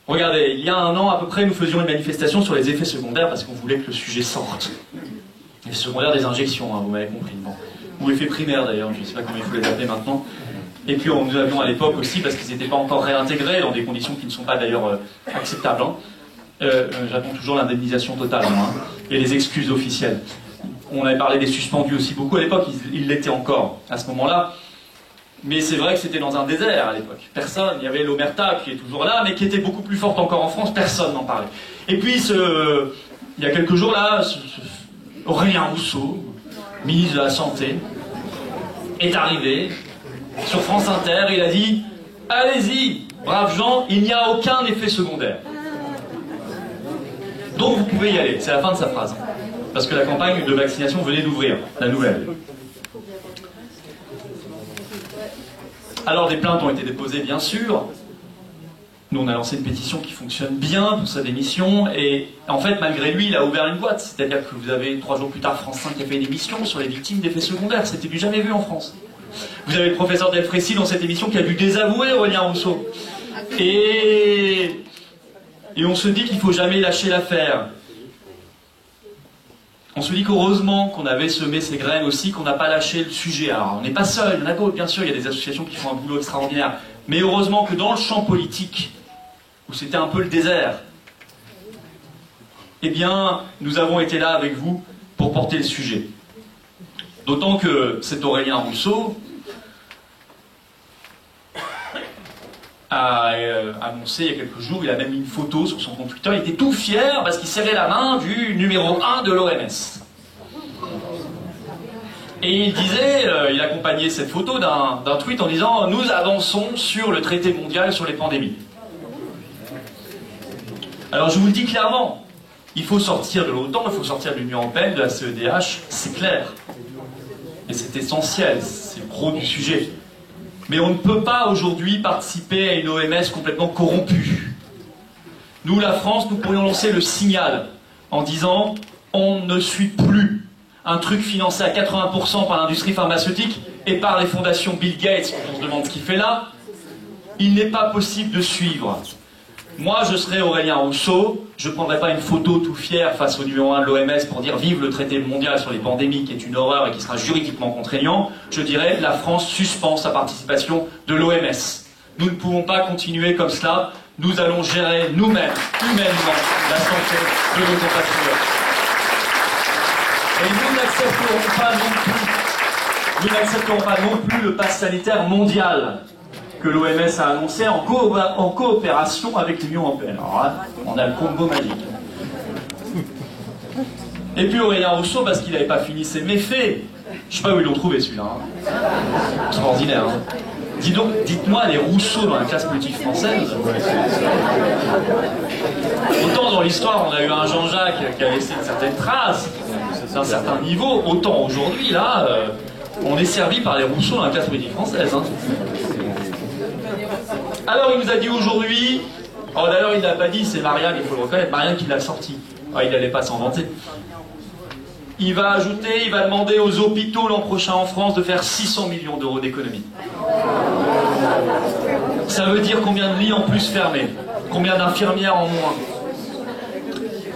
Regardez, il y a un an à peu près, nous faisions une manifestation sur les effets secondaires parce qu'on voulait que le sujet sorte. Les secondaires des injections, hein, vous m'avez compris. Bon. Ou effets primaires d'ailleurs, je ne sais pas comment il faut les appeler maintenant. Et puis nous avions à l'époque aussi, parce qu'ils n'étaient pas encore réintégrés dans des conditions qui ne sont pas d'ailleurs acceptables. Hein. J'attends toujours l'indemnisation totale hein, et les excuses officielles. On avait parlé des suspendus aussi beaucoup à l'époque, ils l'étaient encore à ce moment-là. Mais c'est vrai que c'était dans un désert à l'époque. Personne, il y avait l'omerta qui est toujours là, mais qui était beaucoup plus forte encore en France, personne n'en parlait. Et puis, il y a quelques jours là, Aurélien Rousseau, ministre de la Santé, est arrivé sur France Inter, il a dit « Allez-y, braves gens, il n'y a aucun effet secondaire. » Donc vous pouvez y aller, c'est la fin de sa phrase. Parce que la campagne de vaccination venait d'ouvrir, la nouvelle. Alors des plaintes ont été déposées, bien sûr. Nous, on a lancé une pétition qui fonctionne bien pour sa démission. Et en fait, malgré lui, il a ouvert une boîte. C'est-à-dire que vous avez, 3 jours plus tard, France 5 qui a fait une émission sur les victimes d'effets secondaires. C'était du jamais vu en France. Vous avez le professeur Delfrécy dans cette émission qui a dû désavouer Aurélien Rousseau. Et on se dit qu'il ne faut jamais lâcher l'affaire. On se dit qu'heureusement qu'on avait semé ces graines aussi, qu'on n'a pas lâché le sujet. Alors, on n'est pas seul, il y en a d'autres, bien sûr, il y a des associations qui font un boulot extraordinaire. Mais heureusement que dans le champ politique, où c'était un peu le désert, eh bien, nous avons été là avec vous pour porter le sujet. D'autant que cet Aurélien Rousseau a annoncé il y a quelques jours, il a même mis une photo sur son compte Twitter, il était tout fier parce qu'il serrait la main du numéro 1 de l'OMS. Et il disait, il accompagnait cette photo d'un tweet en disant « Nous avançons sur le traité mondial sur les pandémies ». Alors je vous le dis clairement, il faut sortir de l'OTAN, il faut sortir de l'Union européenne, de la CEDH, c'est clair. Et c'est essentiel, c'est le gros du sujet. Mais on ne peut pas aujourd'hui participer à une OMS complètement corrompue. Nous, la France, nous pourrions lancer le signal en disant on ne suit plus un truc financé à 80% par l'industrie pharmaceutique et par les fondations Bill Gates, on se demande ce qu'il fait là. Il n'est pas possible de suivre. Moi, je serais Aurélien Rousseau, je ne prendrais pas une photo tout fier face au numéro 1 de l'OMS pour dire vive le traité mondial sur les pandémies qui est une horreur et qui sera juridiquement contraignant. Je dirais la France suspend sa participation de l'OMS. Nous ne pouvons pas continuer comme cela. Nous allons gérer nous-mêmes, humainement, la santé de nos compatriotes. Et nous n'accepterons pas non plus le pass sanitaire mondial que l'OMS a annoncé en coopération avec l'Union européenne. Alors là, on a le combo magique. Et puis Aurélien Rousseau, parce qu'il n'avait pas fini ses méfaits, je ne sais pas où ils l'ont trouvé celui-là. Hein. Extraordinaire. Hein. Dites-moi les Rousseau dans la classe politique française. Autant dans l'histoire, on a eu un Jean-Jacques qui a laissé une certaine trace, d'un certain niveau, autant aujourd'hui, là, on est servi par les Rousseau dans la classe politique française. Hein. Alors il nous a dit aujourd'hui, oh d'ailleurs il n'a pas dit, c'est Marianne, il faut le reconnaître, Marianne qui l'a sorti. Oh, il n'allait pas s'en vanter. Il va ajouter, il va demander aux hôpitaux l'an prochain en France de faire 600 millions d'euros d'économie. Ça veut dire combien de lits en plus fermés, combien d'infirmières en moins,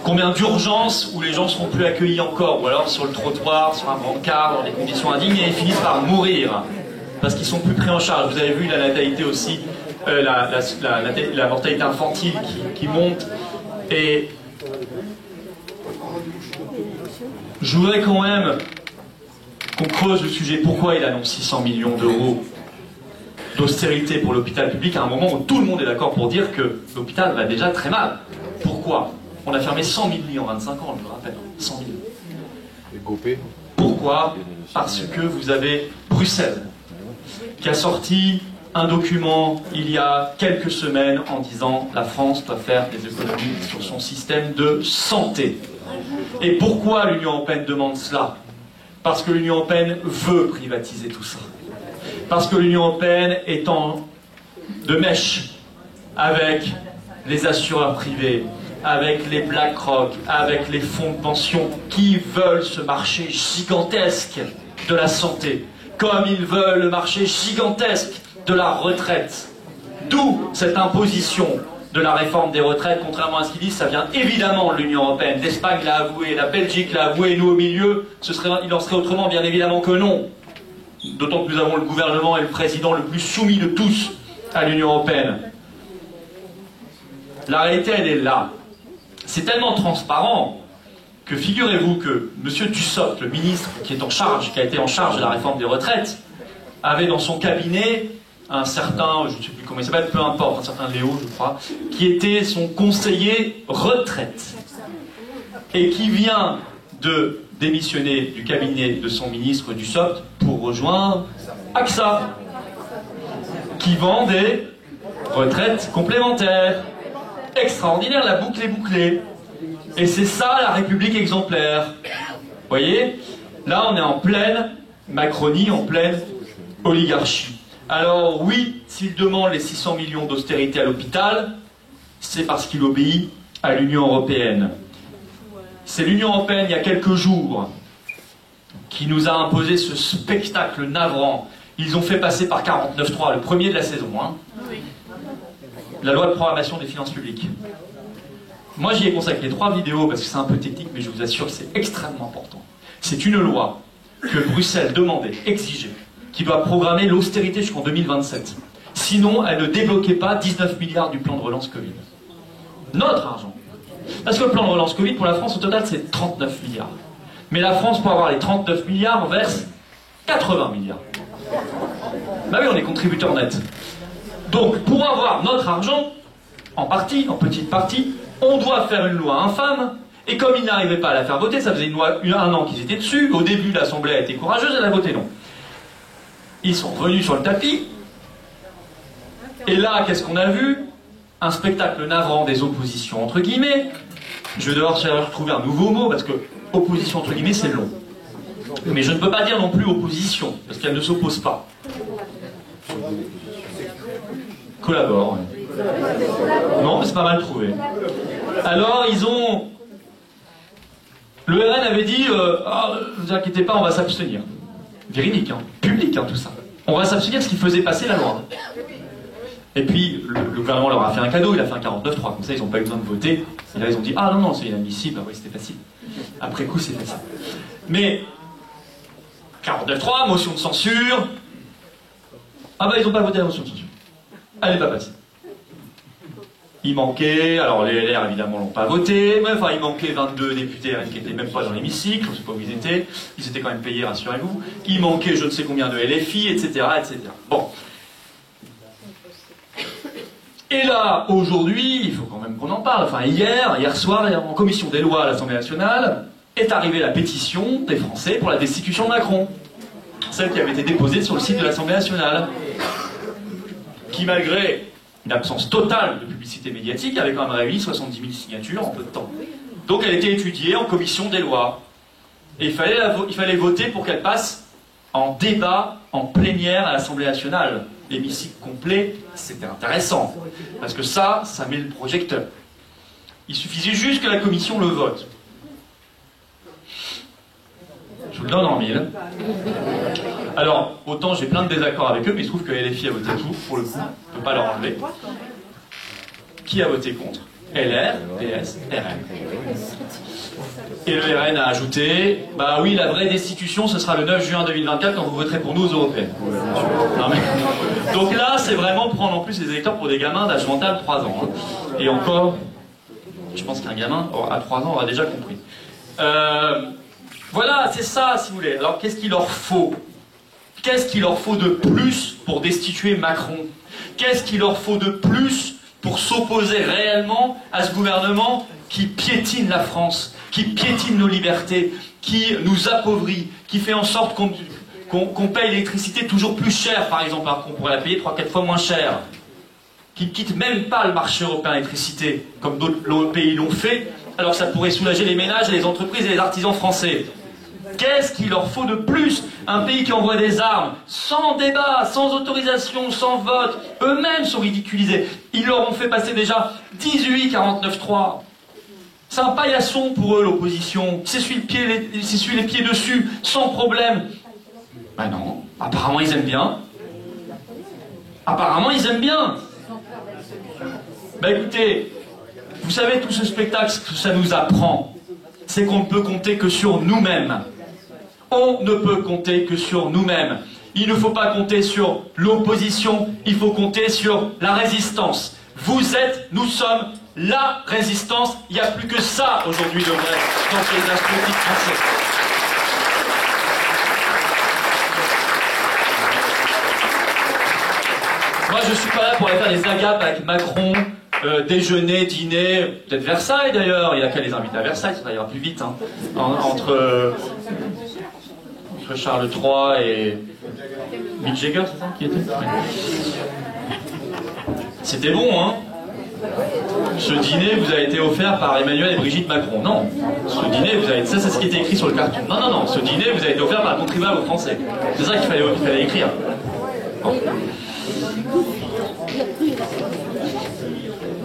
combien d'urgences où les gens ne seront plus accueillis encore, ou alors sur le trottoir, sur un brancard, dans des conditions indignes, et ils finissent par mourir, parce qu'ils sont plus pris en charge. Vous avez vu la natalité aussi, la mortalité infantile qui monte, et je voudrais quand même qu'on creuse le sujet. Pourquoi il annonce 600 millions d'euros d'austérité pour l'hôpital public à un moment où tout le monde est d'accord pour dire que l'hôpital va déjà très mal? Pourquoi? On a fermé 100 000 lits en 25 ans, je vous rappelle. 100 000. Pourquoi? Parce que vous avez Bruxelles qui a sorti un document il y a quelques semaines en disant la France doit faire des économies sur son système de santé. Et pourquoi l'Union européenne demande cela? Parce que l'Union européenne veut privatiser tout ça. Parce que l'Union européenne est en de mèche avec les assureurs privés, avec les BlackRock, avec les fonds de pension qui veulent ce marché gigantesque de la santé, comme ils veulent le marché gigantesque de la retraite. D'où cette imposition de la réforme des retraites, contrairement à ce qu'ils disent, ça vient évidemment de l'Union européenne. L'Espagne l'a avoué, la Belgique l'a avoué, et nous au milieu, il en serait autrement, bien évidemment que non. D'autant que nous avons le gouvernement et le président le plus soumis de tous à l'Union européenne. La réalité, elle est là. C'est tellement transparent que figurez-vous que M. Dussopt, le ministre qui a été en charge de la réforme des retraites, avait dans son cabinet un certain, je ne sais plus comment il s'appelle, peu importe, un certain Léo, je crois, qui était son conseiller retraite et qui vient de démissionner du cabinet de son ministre Dussopt pour rejoindre AXA, qui vend des retraites complémentaires. Extraordinaire, la boucle est bouclée. Et c'est ça la République exemplaire. Vous voyez? Là, on est en pleine Macronie, en pleine oligarchie. Alors oui, s'il demande les 600 millions d'austérité à l'hôpital, c'est parce qu'il obéit à l'Union européenne. C'est l'Union européenne, il y a quelques jours, qui nous a imposé ce spectacle navrant. Ils ont fait passer par 49.3, le premier de la saison, hein, la loi de programmation des finances publiques. Moi, j'y ai consacré 3 vidéos parce que c'est un peu technique, mais je vous assure que c'est extrêmement important. C'est une loi que Bruxelles demandait, exigeait, qui doit programmer l'austérité jusqu'en 2027. Sinon, elle ne débloquait pas 19 milliards du plan de relance Covid. Notre argent. Parce que le plan de relance Covid, pour la France, au total, c'est 39 milliards. Mais la France, pour avoir les 39 milliards, verse 80 milliards. Bah oui, on est contributeur net. Donc, pour avoir notre argent, en partie, en petite partie, on doit faire une loi infâme, et comme ils n'arrivaient pas à la faire voter, ça faisait un an qu'ils étaient dessus, au début, l'Assemblée a été courageuse, elle a voté non. Ils sont revenus sur le tapis, et là, qu'est-ce qu'on a vu? Un spectacle navrant des oppositions, entre guillemets. Je vais devoir trouver un nouveau mot, parce que opposition, entre guillemets, c'est long. Mais je ne peux pas dire non plus opposition, parce qu'elle ne s'oppose pas. Collabore. Ouais. Non, mais c'est pas mal trouvé. Alors, ils ont... Le RN avait dit, ne vous inquiétez pas, on va s'abstenir. Véridique, hein, public, hein, tout ça. On va s'abstenir parce qu'il faisait passer la loi. Et puis, le gouvernement leur a fait un cadeau, il a fait un 49.3, comme ça ils n'ont pas eu besoin de voter. Et là ils ont dit, ah non, non, c'est inadmissible, ah oui, c'était facile. Après coup, c'est facile. Mais, 49.3, motion de censure. Ah bah ils n'ont pas voté la motion de censure. Elle n'est pas passée. Il manquait, alors les LR évidemment l'ont pas voté, mais enfin il manquait 22 députés qui n'étaient même pas dans l'hémicycle, on ne sait pas où ils étaient quand même payés, rassurez-vous. Il manquait je ne sais combien de LFI, etc. etc. Bon. Et là, aujourd'hui, il faut quand même qu'on en parle, enfin hier soir, en commission des lois à l'Assemblée nationale, est arrivée la pétition des Français pour la destitution de Macron. Celle qui avait été déposée sur le site de l'Assemblée nationale. Qui, malgré une absence totale de publicité médiatique, avait quand même réuni 70 000 signatures en peu de temps. Donc elle était étudiée en commission des lois. Et il fallait voter pour qu'elle passe en débat, en plénière à l'Assemblée nationale. L'hémicycle complet, c'était intéressant. Parce que ça met le projecteur. Il suffisait juste que la commission le vote. Je vous le donne en mille. Alors, autant j'ai plein de désaccords avec eux, mais il se trouve que LFI a voté pour le coup. On ne peut pas leur enlever. Qui a voté contre? LR, PS, RN. Et le RN a ajouté, bah oui, la vraie destitution, ce sera le 9 juin 2024 quand vous voterez pour nous aux européennes. Non, mais... Donc là, c'est vraiment prendre en plus les électeurs pour des gamins d'âge mental 3 ans. Hein. Et encore, je pense qu'un gamin à 3 ans aura déjà compris. Voilà, c'est ça, si vous voulez. Alors, qu'est-ce qu'il leur faut? Qu'est-ce qu'il leur faut de plus pour destituer Macron? Qu'est-ce qu'il leur faut de plus pour s'opposer réellement à ce gouvernement qui piétine la France, qui piétine nos libertés, qui nous appauvrit, qui fait en sorte qu'on paye l'électricité toujours plus cher, par exemple, alors qu'on pourrait la payer 3-4 fois moins cher, qui ne quitte même pas le marché européen d'électricité, comme d'autres pays l'ont fait, alors que ça pourrait soulager les ménages, les entreprises et les artisans français. Qu'est-ce qu'il leur faut de plus? Un pays qui envoie des armes, sans débat, sans autorisation, sans vote, eux-mêmes sont ridiculisés. Ils leur ont fait passer déjà 18 49.3. C'est un paillasson pour eux, l'opposition. S'essuie les pieds dessus, sans problème. Ben non, apparemment ils aiment bien. Apparemment ils aiment bien. Bah écoutez, vous savez, tout ce spectacle, ce que ça nous apprend, c'est qu'on ne peut compter que sur nous-mêmes. On ne peut compter que sur nous-mêmes. Il ne faut pas compter sur l'opposition, il faut compter sur la résistance. Vous êtes, nous sommes la résistance. Il n'y a plus que ça aujourd'hui de vrai dans le paysage politique français. Moi, je ne suis pas là pour aller faire des agapes avec Macron, déjeuner, dîner, peut-être Versailles d'ailleurs. Il n'y a qu'à les inviter à Versailles, ça ira plus vite. Hein. Entre Charles III et Mick Jagger, c'est ça qui était? C'était bon, hein? Ce dîner vous a été offert par Emmanuel et Brigitte Macron. Non. Ce dîner vous a été... Ça, c'est ce qui était écrit sur le carton. Non, non, non. Ce dîner vous a été offert par le contribuable français. C'est ça qu'il fallait écrire. Bon.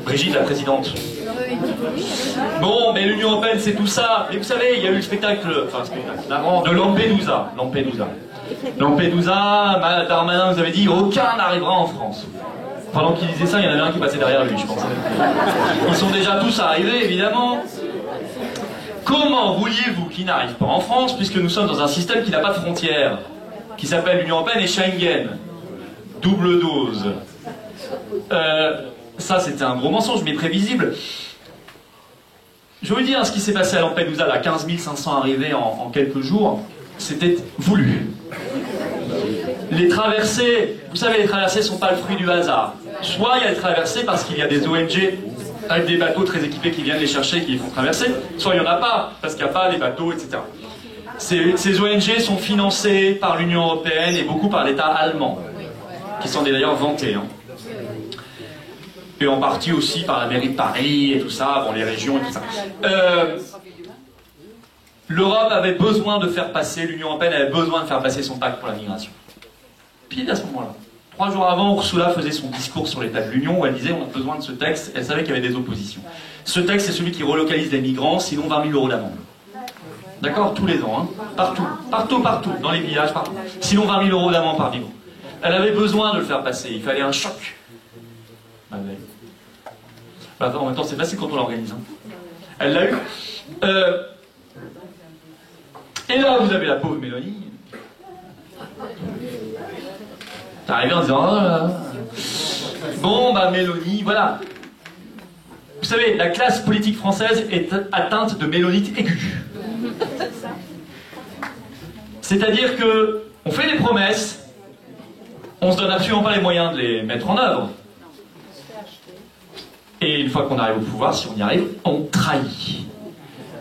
Brigitte, la présidente. Bon, mais l'Union européenne, c'est tout ça. Et vous savez, il y a eu le spectacle, de Lampedusa. Lampedusa, Darmanin nous avait dit, aucun n'arrivera en France. Pendant qu'il disait ça, il y en avait un qui passait derrière lui, je pense. Ils sont déjà tous arrivés, évidemment. Comment vouliez-vous qu'ils n'arrivent pas en France, puisque nous sommes dans un système qui n'a pas de frontières, qui s'appelle l'Union européenne et Schengen. Double dose. Ça, c'était un gros mensonge, mais prévisible. Je vais vous dire ce qui s'est passé à Lampedusa, là, 15 500 arrivés en quelques jours, c'était voulu. Les traversées, vous savez, les traversées ne sont pas le fruit du hasard. Soit il y a des traversées parce qu'il y a des ONG avec des bateaux très équipés qui viennent les chercher et qui les font traverser, soit il n'y en a pas, parce qu'il n'y a pas les bateaux, etc. Ces ONG sont financées par l'Union européenne et beaucoup par l'État allemand, qui sont d'ailleurs vantés. Hein. Et en partie aussi par la mairie de Paris et tout ça, bon, les régions et tout ça. L'Europe avait besoin de faire passer, l'Union européenne avait besoin de faire passer son pacte pour la migration. Pile à ce moment-là. 3 jours avant, Ursula faisait son discours sur l'état de l'Union où elle disait on a besoin de ce texte. Elle savait qu'il y avait des oppositions. Ce texte, c'est celui qui relocalise les migrants, sinon 20 000 € d'amende. D'accord? Tous les ans, hein. Partout, dans les villages, partout. Sinon 20 000 € d'amende par migrant. Elle avait besoin de le faire passer, il fallait un choc. Bah, en même temps, c'est facile quand on l'organise. Hein. Elle l'a eu. Et là, vous avez la pauvre Mélanie. T'es arrivé en disant, oh là là. Bon, bah Mélanie, voilà. Vous savez, la classe politique française est atteinte de mélonite aiguë. C'est-à-dire que on fait des promesses, on se donne absolument pas les moyens de les mettre en œuvre. Et une fois qu'on arrive au pouvoir, si on y arrive, on trahit.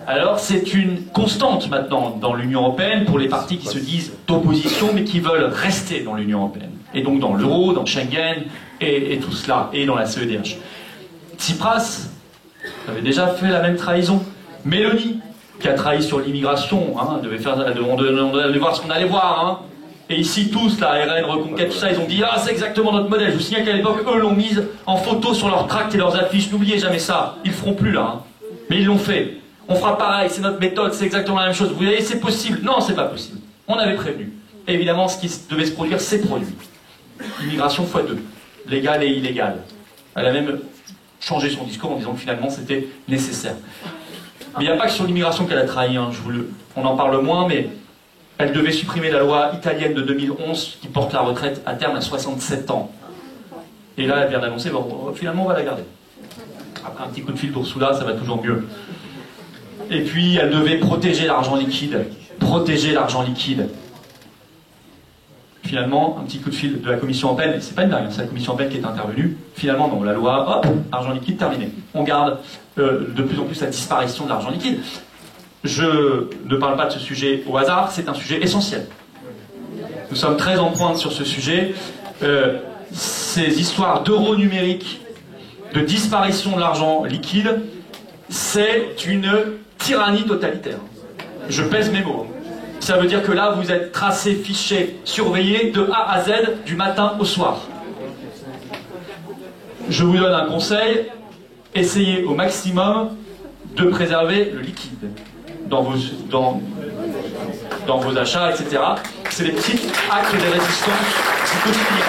Alors c'est une constante maintenant dans l'Union européenne pour les partis qui se disent d'opposition mais qui veulent rester dans l'Union européenne. Et donc dans l'euro, dans Schengen et tout cela, et dans la CEDH. Tsipras avait déjà fait la même trahison. Mélanie, qui a trahi sur l'immigration, hein, on devait voir ce qu'on allait voir. Hein. Et ici tous, la RN, Reconquête, tout ça, ils ont dit « Ah, c'est exactement notre modèle ». Je vous signale qu'à l'époque, eux l'ont mise en photo sur leurs tracts et leurs affiches. N'oubliez jamais ça. Ils le feront plus là. Hein. Mais ils l'ont fait. On fera pareil, c'est notre méthode, c'est exactement la même chose. Vous voyez, c'est possible. Non, c'est pas possible. On avait prévenu. Et évidemment, ce qui devait se produire, c'est produit. Immigration x2. Légale et illégale. Elle a même changé son discours en disant que finalement, c'était nécessaire. Mais il n'y a pas que sur l'immigration qu'elle a trahi. Hein, on en parle moins, mais elle devait supprimer la loi italienne de 2011 qui porte la retraite à terme à 67 ans. Et là, elle vient d'annoncer, bon, finalement, on va la garder. Après un petit coup de fil d'Ursula, ça va toujours mieux. Et puis, elle devait protéger l'argent liquide. Protéger l'argent liquide. Finalement, un petit coup de fil de la Commission européenne, c'est pas une blague, c'est la Commission européenne qui est intervenue. Finalement, non, la loi, hop, argent liquide, terminé. On garde de plus en plus la disparition de l'argent liquide. Je ne parle pas de ce sujet au hasard, c'est un sujet essentiel. Nous sommes très en pointe sur ce sujet. Ces histoires d'euros numériques, de disparition de l'argent liquide, c'est une tyrannie totalitaire. Je pèse mes mots. Ça veut dire que là, vous êtes tracé, fiché, surveillé de A à Z, du matin au soir. Je vous donne un conseil, essayez au maximum de préserver le liquide dans vos achats, etc. C'est des petits actes de résistance quotidiens.